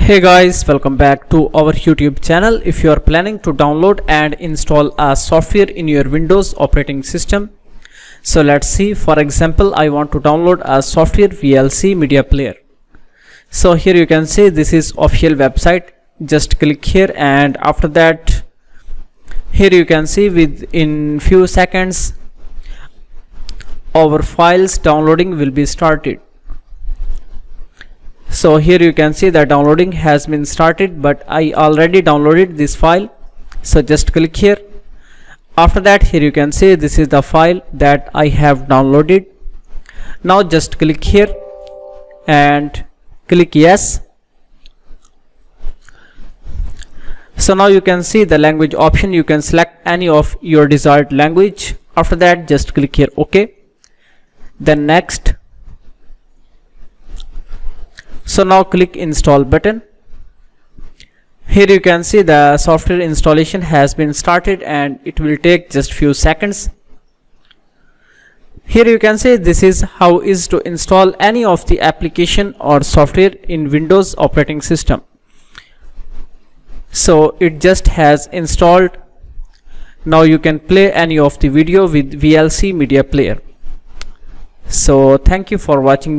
Hey guys, welcome back to our YouTube channel. If you are planning to download and install a software in your Windows operating system, so let's see. For example, I want to download a software VLC media player. So here you can see this is official website. Just click here, and after that here you can see within few seconds our files downloading will be started. So here you can see that downloading has been started, but I already downloaded this file. So just click here. After that, here you can see this is the file that I have downloaded. Now just click here and click yes. So now you can see the language option. You can select any of your desired language. After that, just click here OK. Then next. So now click install button. Here you can see the software installation has been started and it will take just few seconds. Here you can see this is how is to install any of the application or software in Windows operating system. So it just has installed. Now you can play any of the video with VLC media player. So thank you for watching.